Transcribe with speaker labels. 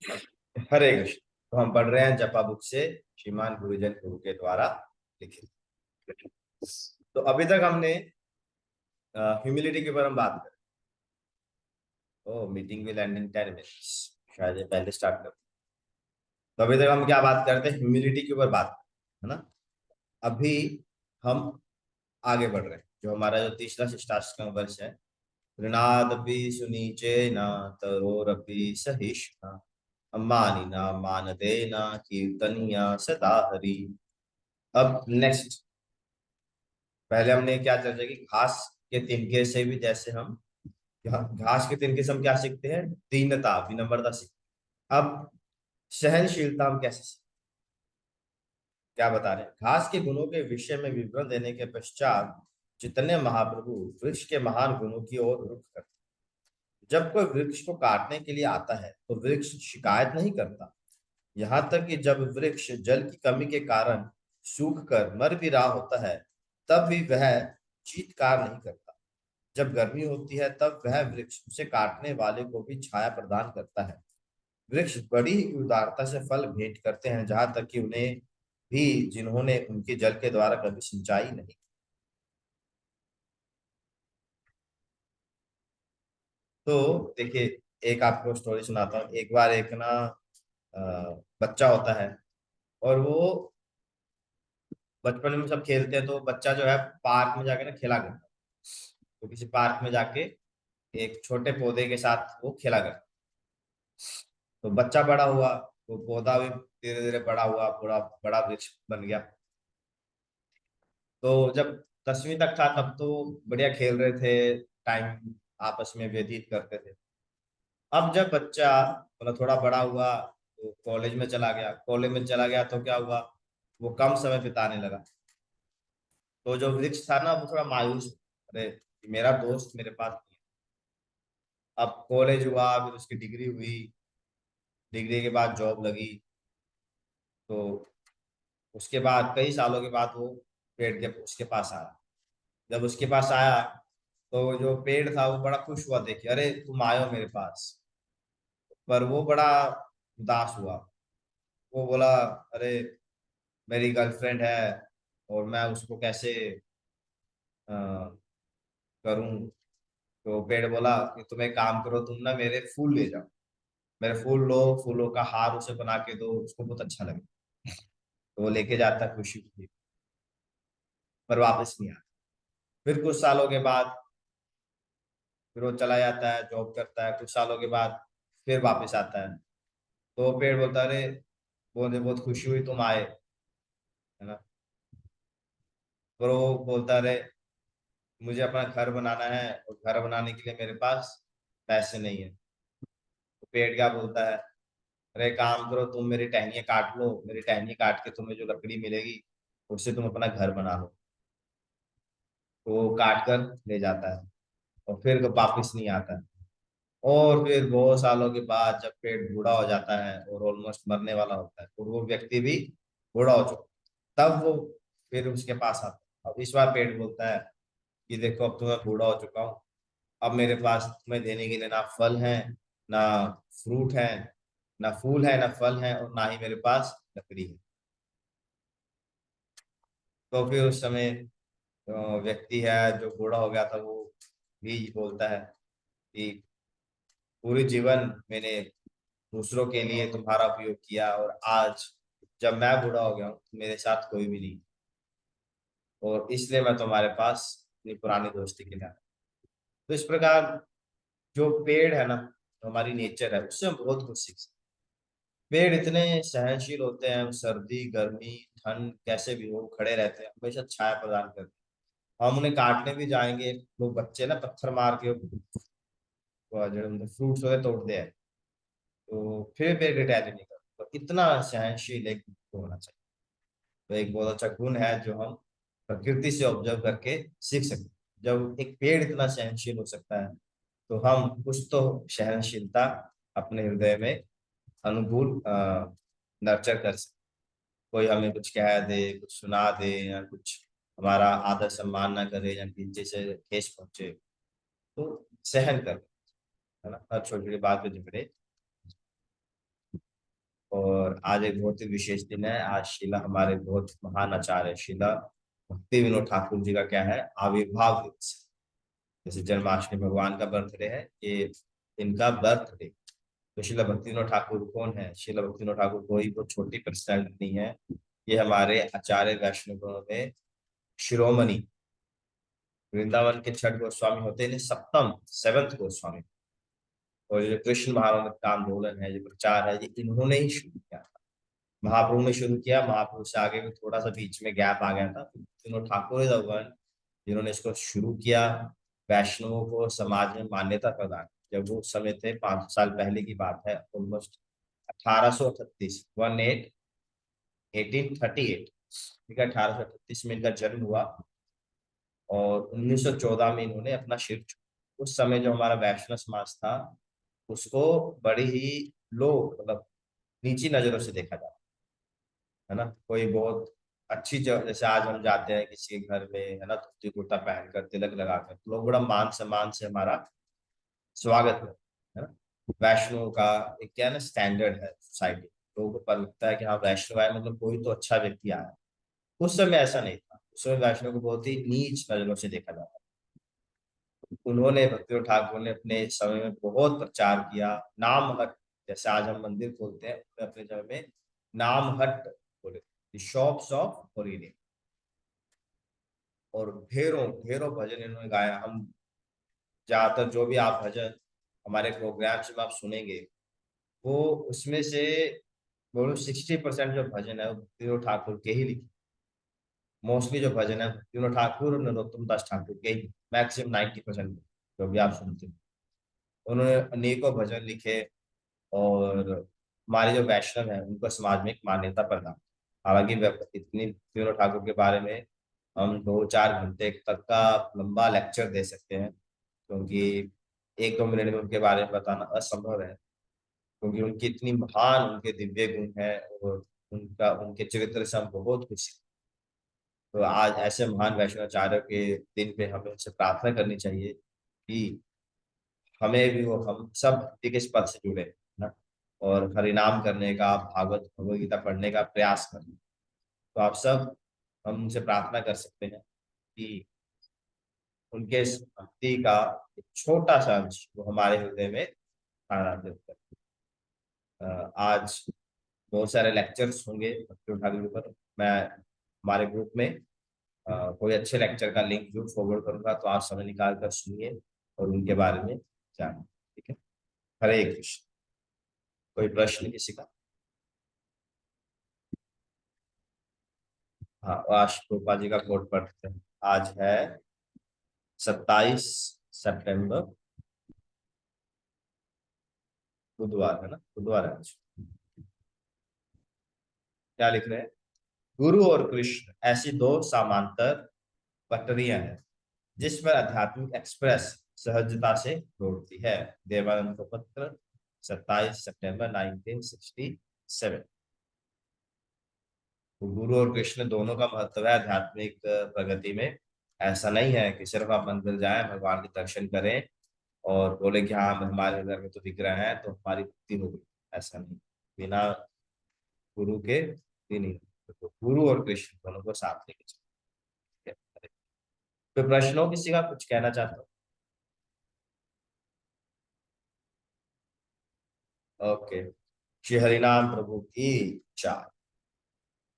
Speaker 1: हरे कृष्ण। तो हम पढ़ रहे हैं जपा बुक से, श्रीमान गुरुजन गुरु के द्वारा लिखित। तो अभी तक हमने ह्यूमिलिटी के ऊपर हम बात करें। Oh, meeting will end in 10 minutes. शायद ये पहले स्टार्ट कर। तो अभी तक हम क्या बात करते हैं? ह्यूमिलिटी के ऊपर बात है ना। अभी हम आगे बढ़ रहे हैं। जो हमारा जो तीसरा शिष्टाष्टकम वर्ष है, ऋणादपि सुनीचे न तरोरपि सहिष्णुना अम्मानिना मानदेना कीर्तनिया सदा हरि। अब नेक्स्ट, पहले हमने क्या चर्चा की? घास के तिनके से भी जैसे हम घास के तिनके से हम क्या सीखते हैं? दीनता, विनम्रता सीखते हैं। अब सहनशीलता हम कैसे सीखते? क्या बता रहे हैं? घास के गुणों के विषय में विवरण देने के पश्चात जितने महाप्रभु वृक्ष के महान गुणों की ओर रुख करते। जब कोई वृक्ष को काटने के लिए आता है तो वृक्ष शिकायत नहीं करता। यहाँ तक कि जब वृक्ष जल की कमी के कारण सूख कर मर भी रहा होता है, तब भी वह चीत्कार नहीं करता। जब गर्मी होती है तब वह वृक्ष उसे काटने वाले को भी छाया प्रदान करता है। वृक्ष बड़ी ही उदारता से फल भेंट करते हैं, जहां तक कि उन्हें भी जिन्होंने उनके जल के द्वारा कभी सिंचाई नहीं। तो देखिए, एक आपको स्टोरी सुनाता हूँ। एक बार एक ना बच्चा होता है, और वो बचपन में सब खेलते हैं, तो बच्चा जो है पार्क में जाके ना खेला करता है। तो किसी पार्क में जाके एक छोटे पौधे के साथ वो खेला करता है। तो बच्चा बड़ा हुआ, तो पौधा भी धीरे धीरे बड़ा हुआ, पूरा बड़ा वृक्ष बन गया। तो जब 10वीं तक था तब तो बढ़िया खेल रहे थे, टाइम आपस में व्यतीत करते थे। अब जब बच्चा मतलब थोड़ा बड़ा हुआ, तो कॉलेज में चला गया। कॉलेज में चला गया तो क्या हुआ? वो कम समय बिताने लगा। तो जो वृक्ष था ना, वो थोड़ा मायूस, अरे मेरा दोस्त मेरे पास नहीं है। अब कॉलेज हुआ, फिर उसकी डिग्री हुई, डिग्री के बाद जॉब लगी। तो उसके बाद कई सालों के बाद वो पेड़ के उसके पास आया। जब उसके पास आया, तो जो पेड़ था वो बड़ा खुश हुआ, देखिए अरे तुम आए हो मेरे पास। पर वो बड़ा उदास हुआ। वो बोला, अरे मेरी गर्लफ्रेंड है, और मैं उसको कैसे अ, करूं? तो पेड़ बोला कि तुम एक काम करो, तुम ना मेरे फूल ले जाओ, मेरे फूल लो, फूलों का हार उसे बना के दो, उसको बहुत अच्छा लगे। तो वो लेके जाता है खुशी खुशी, पर वापस नहीं आता। फिर कुछ सालों के बाद फिर वो चला जाता है, जॉब करता है। कुछ सालों के बाद फिर वापस आता है। तो वो पेड़ बोलता है, अरे मुझे बहुत खुशी हुई तुम आए, है ना। पर वो बोलता है, अरे मुझे अपना घर बनाना है, और घर बनाने के लिए मेरे पास पैसे नहीं है। तो पेड़ क्या बोलता है? अरे काम करो, तुम मेरी टहनियाँ काट लो, मेरी टहनियाँ काट के तुम्हें जो लकड़ी मिलेगी उससे तुम अपना घर बना लो। तो वो काट कर ले जाता है, और फिर तो वापिस नहीं आता है। और फिर बहुत सालों के बाद जब पेड़ बूढ़ा हो जाता है और ऑलमोस्ट मरने वाला होता है, और वो व्यक्ति भी बूढ़ा हो चुका, तब वो फिर उसके पास आता है। अब इस बार पेड़ बोलता है कि देखो, अब तो मैं बूढ़ा हो चुका हूँ, अब मेरे पास तुम्हें देने के लिए ना फल है, ना फ्रूट है, ना फूल है, ना फल है, और ना ही मेरे पास लकड़ी है। तो फिर उस समय व्यक्ति है जो बूढ़ा हो गया था, वो भी बोलता है कि पूरे जीवन मैंने दूसरों के लिए तुम्हारा उपयोग किया, और आज जब मैं बूढ़ा हो गया हूँ तो मेरे साथ कोई भी नहीं, और इसलिए मैं तुम्हारे पास अपनी पुरानी दोस्ती के लिए आया। तो इस प्रकार जो पेड़ है ना, जो हमारी नेचर है, उससे हम बहुत कुछ सीख सकते हैं। पेड़ इतने सहनशील होते हैं, सर्दी गर्मी ठंड कैसे भी हो खड़े रहते हैं, हमेशा छाया प्रदान करते हैं। हम उन्हें काटने भी जाएंगे, लोग बच्चे ना पत्थर मार के वो जो फ्रूट्स वगैरह तोड़ते हैं, तो फिर पेड़ रिटायर नहीं करते। तो इतना सहनशील एक होना चाहिए। तो एक बहुत अच्छा गुण है जो हम प्रकृति से ऑब्जर्व करके सीख सकते हैं। जब एक पेड़ इतना सहनशील हो सकता है, तो हम कुछ तो सहनशीलता अपने हृदय में अनुकूल नर्चर कर सकते। कोई हमें कुछ कह दे, कुछ सुना दे, या कुछ हमारा आदर सम्मान ना करे, या नीचे से ठेस पहुंचे, तो सहन कर, है ना, हर छोटी छोटी बात पे झगड़े। और आज एक बहुत ही विशेष दिन है। आज शिला हमारे बहुत महान आचार्य शिला भक्ति विनोद ठाकुर जी का क्या है, आविर्भाव दिवस। जैसे जन्माष्टमी भगवान का बर्थडे है, ये इनका बर्थडे। तो शिला भक्ति विनोद ठाकुर कौन है? शिला भक्ति विनोद ठाकुर कोई वो छोटी पर्सनैलिटी नहीं है। ये हमारे आचार्य वैष्णवों में शिरोमणि, वृंदावन के छठ गोस्वामी होते हैं, सप्तम सेवंथ गोस्वामी। और ये कृष्ण भावनामृत का आंदोलन है, जो प्रचार है, ये इन्होंने ही शुरू किया था। महाप्रभु ने शुरू किया, महाप्रभु से आगे में थोड़ा सा बीच में गैप आ गया था। तीनों ठाकुर वन जिन्होंने इसको शुरू किया, वैष्णवों को समाज में मान्यता प्रदान। जब वो समय थे 500 साल पहले की बात है, ऑलमोस्ट 1838, 1838, ठीक है, 1838 में इनका जन्म हुआ। और 1914 में इन्होंने अपना शिर छुआ। उस समय जो हमारा वैष्णव समाज था, उसको बड़ी ही लो, मतलब नीची नजरों से देखा जाता है ना। कोई बहुत अच्छी जगह, जैसे आज हम जाते हैं किसी के घर में, है ना, धोती कुर्ता पहनकर तिलक लगाकर, तो लोग बड़ा मान सम्मान से हमारा स्वागत करते हैं, है ना। वैष्णव का एक क्या है ना, स्टैंडर्ड है सोसाइटी। लोगों को पर लगता है कि हाँ वैष्णव है मतलब कोई तो अच्छा व्यक्ति आया है। उस समय ऐसा नहीं था। उस समय वैष्णव को बहुत ही नीच नजरों से देखा जाता था। उन्होंने, भक्ति ठाकुर ने अपने समय में बहुत प्रचार किया। नाम हट, जैसे आज हम मंदिर खोलते हैं, उन्होंने अपने समय में नाम हट बोले, शॉप्स ऑफ हॉलीडे। और ढेरों ढेरों भजन इन्होंने गाया। हम ज्यादातर जो भी आप भजन हमारे प्रोग्राम में आप सुनेंगे, वो उसमें से बोलो 60% जो भजन है वो भक्ति ठाकुर के ही लिखे। मोस्टली जो भजन है भक्ति ठाकुर और नरोत्तम दास ठाकुर के ही, मैक्सिमम 90% जो भी आप सुनते हैं। उन्होंने अनेकों भजन लिखे। और हमारे जो वैष्णव हैं उनको समाज में एक मान्यता प्रदान। हालांकि इतनी तीनों ठाकुर के बारे में हम 2-4 घंटे तक का लंबा लेक्चर दे सकते हैं, क्योंकि 1-2 मिनट में उनके बारे में बताना असंभव है। क्योंकि उनकी इतनी महान उनके दिव्य गुण है, और उनका उनके चरित्र से हम बहुत कुछ। तो आज ऐसे महान वैष्णवाचार्यों के दिन पे हमें उनसे प्रार्थना करनी चाहिए कि हमें भी वो, हम सब भक्ति के इस पद से जुड़े ना, और हरिनाम करने का, भागवत भगवद गीता पढ़ने का प्रयास करें। तो आप सब, हम उनसे प्रार्थना कर सकते हैं कि उनके इस भक्ति का एक छोटा सा अंश वो हमारे हृदय में स्थानांतरित करें। आज बहुत सारे लेक्चर्स होंगे भक्ति ठाकुर के ऊपर। मैं हमारे ग्रुप में कोई अच्छे लेक्चर का लिंक जरूर फॉरवर्ड करूंगा, तो आप समय निकाल कर सुनिए और उनके बारे में जानिए। ठीक है। हरे कृष्ण। कोई प्रश्न किसी का? हाँ, आश रूपा जी का कोट पढ़ते हैं। आज है 27 सितंबर, बुधवार है ना, बुधवार है आज। क्या लिख रहे हैं? गुरु और कृष्ण ऐसी दो समांतर पटरियां हैं जिस पर आध्यात्मिक एक्सप्रेस सहजता से दौड़ती है। देवानंद को पत्र, 27 सितंबर 1967। तो गुरु और कृष्ण दोनों का महत्व है आध्यात्मिक प्रगति में। ऐसा नहीं है कि सिर्फ आप मंदिर जाएं, भगवान के दर्शन करें और बोले कि हाँ हमारे घर में तो विग्रह है तो हमारी भक्ति हो गई। ऐसा नहीं, बिना गुरु के भी नहीं। तो गुरु और कृष्ण दोनों को साथ लेके चलते हैं। तो प्रश्न हो किसी का, कुछ कहना चाहता हूँ? ओके। श्री हरिनाम प्रभु की जय।